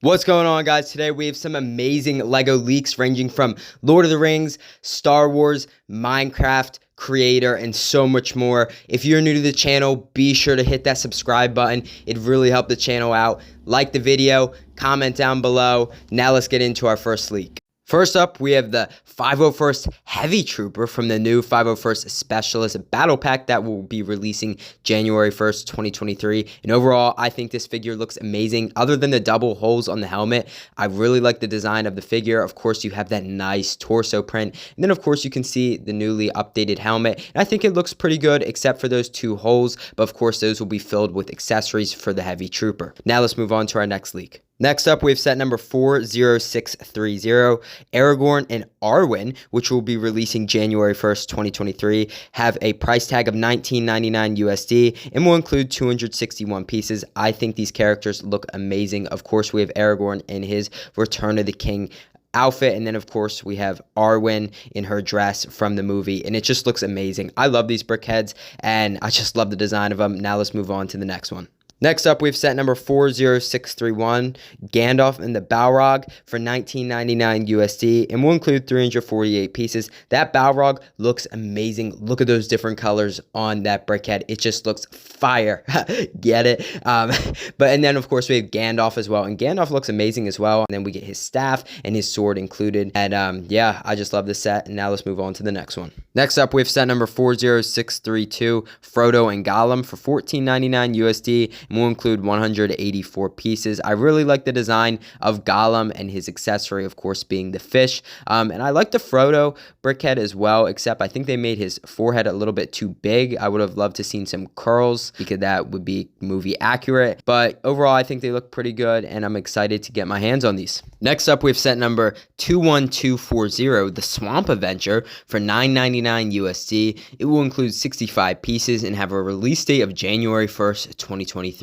What's going on, guys? Today we have some amazing LEGO leaks ranging from Lord of the Rings, Star Wars, Minecraft, Creator, and so much more. If you're new to the channel, be sure to hit that subscribe button. It really helped the channel out. Like the video, comment down below. Now let's get into our first leak. First up, we have the 501st Heavy Trooper from the new 501st Specialist Battle Pack that will be releasing January 1st, 2023. And overall, I think this figure looks amazing. Other than the double holes on the helmet, I really like the design of the figure. Of course, you have that nice torso print. And then, of course, you can see the newly updated helmet. And I think it looks pretty good, except for those two holes. But, of course, those will be filled with accessories for the Heavy Trooper. Now, let's move on to our next leak. Next up, we have set number 40630, Aragorn and Arwen, which will be releasing January 1st, 2023, have a price tag of $19.99 USD and will include 261 pieces. I think these characters look amazing. Of course, we have Aragorn in his Return of the King outfit, and then of course we have Arwen in her dress from the movie, and it just looks amazing. I love these brickheads, and I just love the design of them. Now let's move on to the next one. Next up, we have set number 40631, Gandalf and the Balrog for $19.99 USD, and will include 348 pieces. That Balrog looks amazing. Look at those different colors on that brickhead. It just looks fire. Get it? And then, of course, we have Gandalf as well, and Gandalf looks amazing as well. And then we get his staff and his sword included. And yeah, I just love this set. And now let's move on to the next one. Next up, we have set number 40632, Frodo and Gollum for $14.99 USD. And will include 184 pieces. I really like the design of Gollum and his accessory, of course, being the fish. And I like the Frodo brickhead as well, except I think they made his forehead a little bit too big. I would have loved to seen some curls because that would be movie accurate. But overall, I think they look pretty good, and I'm excited to get my hands on these. Next up, we have set number 21240, the Swamp Avenger for $9.99 USD. It will include 65 pieces and have a release date of January 1st, 2023.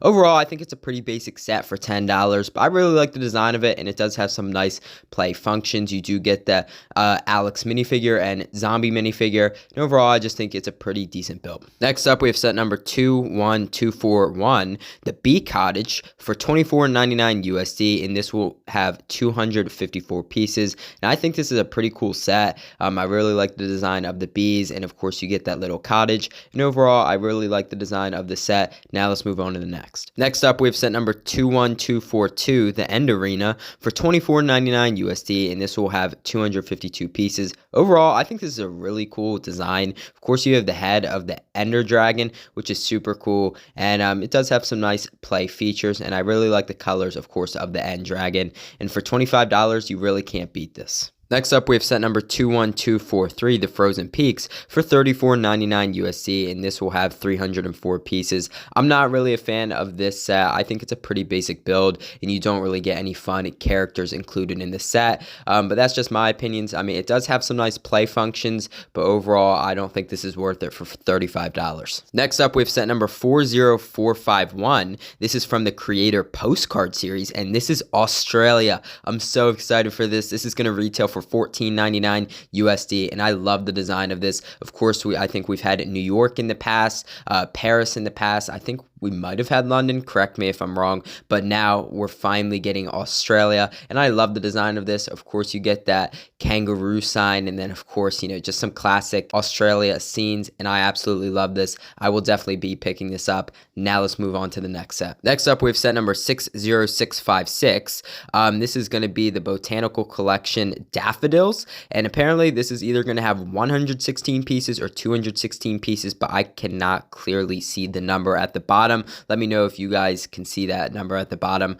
Overall, I think it's a pretty basic set for $10, but I really like the design of it, and it does have some nice play functions. You do get the Alex minifigure and zombie minifigure, and overall, I just think it's a pretty decent build. Next up, we have set number 21241, the Bee Cottage for $24.99 USD, and this will have 254 pieces, and I think this is a pretty cool set. I really like the design of the bees, and of course, you get that little cottage, and overall, I really like the design of the set. Now let's move on to the next. Next up, we have set number 21242, the End Arena for $24.99 USD, and this will have 252 pieces. Overall, I think this is a really cool design. Of course, you have the head of the Ender Dragon, which is super cool, and it does have some nice play features, and I really like the colors, of course, of the End Dragon, and for $25, you really can't beat this. Next up, we have set number 21243, the Frozen Peaks, for $34.99 USD, and this will have 304 pieces. I'm not really a fan of this set. I think it's a pretty basic build, and you don't really get any fun characters included in the set, but that's just my opinions. I mean, it does have some nice play functions, but overall, I don't think this is worth it for $35. Next up, we have set number 40451. This is from the Creator Postcard Series, and this is Australia. I'm so excited for this. This is going to retail for $14.99 USD, and I love the design of this. Of course, I think we've had New York in the past, Paris in the past. I think we might have had London, correct me if I'm wrong, but now we're finally getting Australia, and I love the design of this. Of course, you get that kangaroo sign, and then, of course, you know, just some classic Australia scenes, and I absolutely love this. I will definitely be picking this up. Now let's move on to the next set. Next up, we have set number 60656. This is going to be the Botanical Collection Daffodils, and apparently this is either going to have 116 pieces or 216 pieces, but I cannot clearly see the number at the bottom. Let me know if you guys can see that number at the bottom.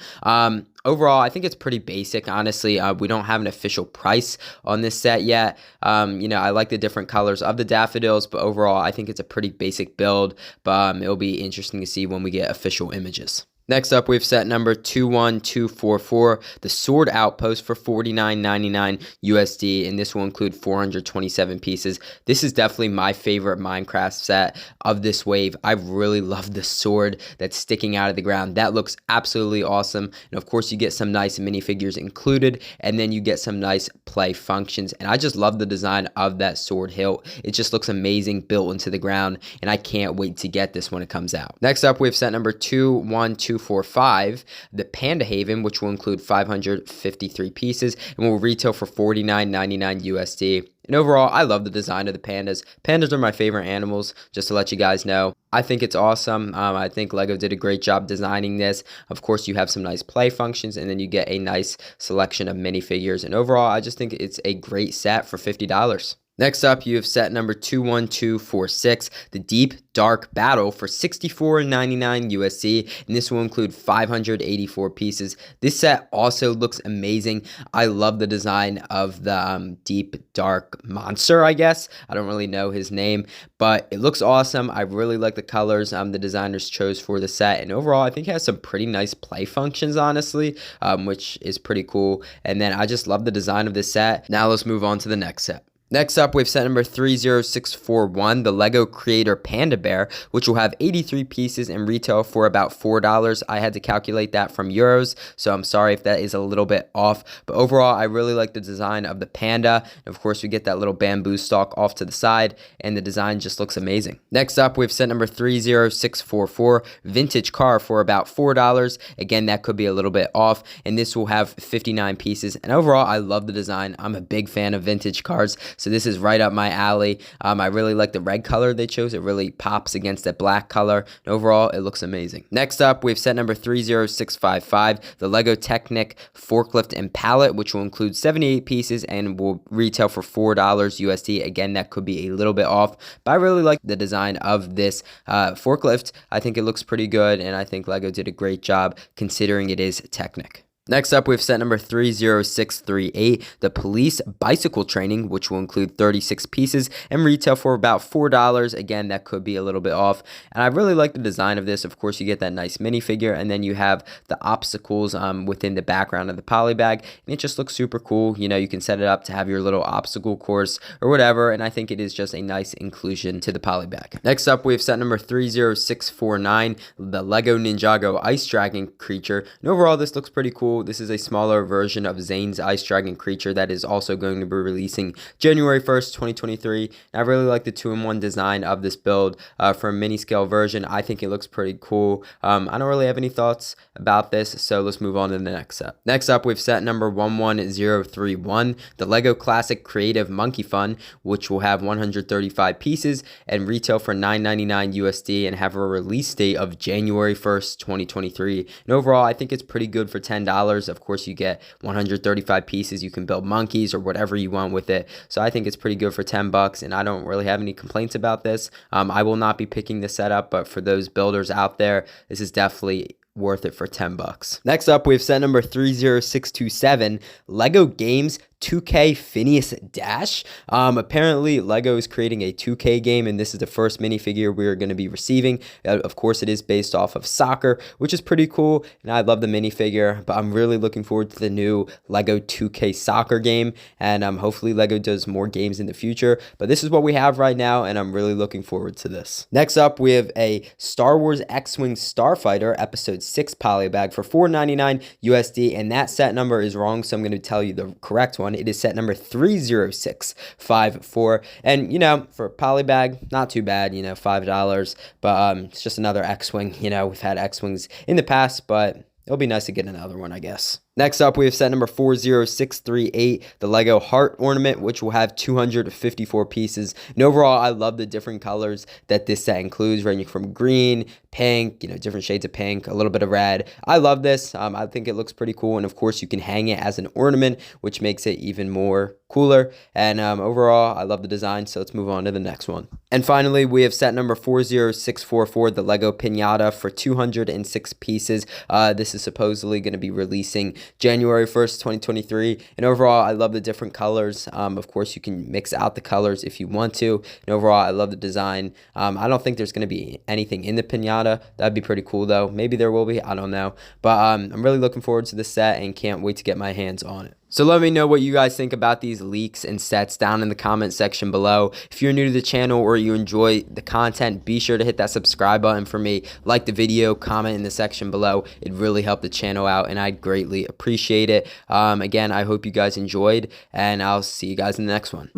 Overall, I think it's pretty basic, honestly. We don't have an official price on this set yet. You know, I like the different colors of the daffodils, but overall, I think it's a pretty basic build, but it'll be interesting to see when we get official images. Next up, we have set number 21244, the Sword Outpost for $49.99 USD, and this will include 427 pieces. This is definitely my favorite Minecraft set of this wave. I really love the sword that's sticking out of the ground. That looks absolutely awesome, and of course, you get some nice minifigures included, and then you get some nice play functions, and I just love the design of that sword hilt. It just looks amazing built into the ground, and I can't wait to get this when it comes out. Next up, we have set number 212 21245, the Panda Haven, which will include 553 pieces and will retail for $49.99 USD. And overall, I love the design of the pandas. Pandas are my favorite animals, just to let you guys know. I think it's awesome. I think LEGO did a great job designing this. Of course, you have some nice play functions, and then you get a nice selection of minifigures. And overall, I just think it's a great set for $50. Next up, you have set number 21246, the Deep Dark Battle for $64.99 USD, and this will include 584 pieces. This set also looks amazing. I love the design of the Deep Dark Monster, I guess. I don't really know his name, but it looks awesome. I really like the colors the designers chose for the set, and overall, I think it has some pretty nice play functions, honestly, which is pretty cool. And then I just love the design of this set. Now let's move on to the next set. Next up, we have set number 30641, the LEGO Creator Panda Bear, which will have 83 pieces and retail for about $4. I had to calculate that from euros, so I'm sorry if that is a little bit off. But overall, I really like the design of the panda. And of course, we get that little bamboo stalk off to the side, and the design just looks amazing. Next up, we have set number 30644, Vintage Car for about $4. Again, that could be a little bit off, and this will have 59 pieces. And overall, I love the design. I'm a big fan of vintage cars, so this is right up my alley. I really like the red color they chose. It really pops against that black color. And overall, it looks amazing. Next up, we have set number 30655, the LEGO Technic Forklift and Pallet, which will include 78 pieces and will retail for $4 USD. Again, that could be a little bit off, but I really like the design of this forklift. I think it looks pretty good, and I think LEGO did a great job considering it is Technic. Next up, we have set number 30638, the Police Bicycle Training, which will include 36 pieces and retail for about $4. Again, that could be a little bit off. And I really like the design of this. Of course, you get that nice minifigure, and then you have the obstacles within the background of the poly bag, and it just looks super cool. You know, you can set it up to have your little obstacle course or whatever, and I think it is just a nice inclusion to the poly bag. Next up, we have set number 30649, the LEGO Ninjago Ice Dragon Creature. And overall, this looks pretty cool. This is a smaller version of Zane's Ice Dragon Creature that is also going to be releasing January 1st, 2023. And I really like the 2-in-1 design of this build for a mini scale version. I think it looks pretty cool. I don't really have any thoughts about this, so let's move on to the next set. Next up, we've set number 11031, the LEGO Classic Creative Monkey Fun, which will have 135 pieces and retail for $9.99 USD and have a release date of January 1st, 2023. And overall, I think it's pretty good for $10. Of course, you get 135 pieces. You can build monkeys or whatever you want with it. So I think it's pretty good for $10, and I don't really have any complaints about this. I will not be picking the setup, but for those builders out there, this is definitely worth it for $10. Next up, we have set number 30627, LEGO Games 2K Phineas Dash. Apparently LEGO is creating a 2K game, and this is the first minifigure we're going to be receiving. Of course, it is based off of soccer, which is pretty cool, and I love the minifigure, but I'm really looking forward to the new LEGO 2K soccer game, and hopefully LEGO does more games in the future, but this is what we have right now, and I'm really looking forward to this. Next up, we have a Star Wars X-Wing Starfighter Episode 6 poly bag for $4.99 USD, and that set number is wrong, so I'm going to tell you the correct one. It is set number 30654, and you know, for a poly bag, not too bad, you know, $5, but it's just another X-Wing. You know, we've had X-Wings in the past, but it'll be nice to get another one, I guess. Next up, we have set number 40638, the LEGO Heart Ornament, which will have 254 pieces. And overall, I love the different colors that this set includes, ranging from green, pink, you know, different shades of pink, a little bit of red. I love this. I think it looks pretty cool. And of course, you can hang it as an ornament, which makes it even more cooler. And overall, I love the design. So let's move on to the next one. And finally, we have set number 40644, the LEGO Pinata for 206 pieces. This is supposedly going to be releasing January 1st, 2023. And overall, I love the different colors. Of course, you can mix out the colors if you want to. And overall, I love the design. I don't think there's going to be anything in the pinata. That'd be pretty cool, though. Maybe there will be. I don't know. But I'm really looking forward to this set and can't wait to get my hands on it. So let me know what you guys think about these leaks and sets down in the comment section below. If you're new to the channel or you enjoy the content, be sure to hit that subscribe button for me. Like the video, comment in the section below. It really helped the channel out, and I'd greatly appreciate it. Again, I hope you guys enjoyed, and I'll see you guys in the next one.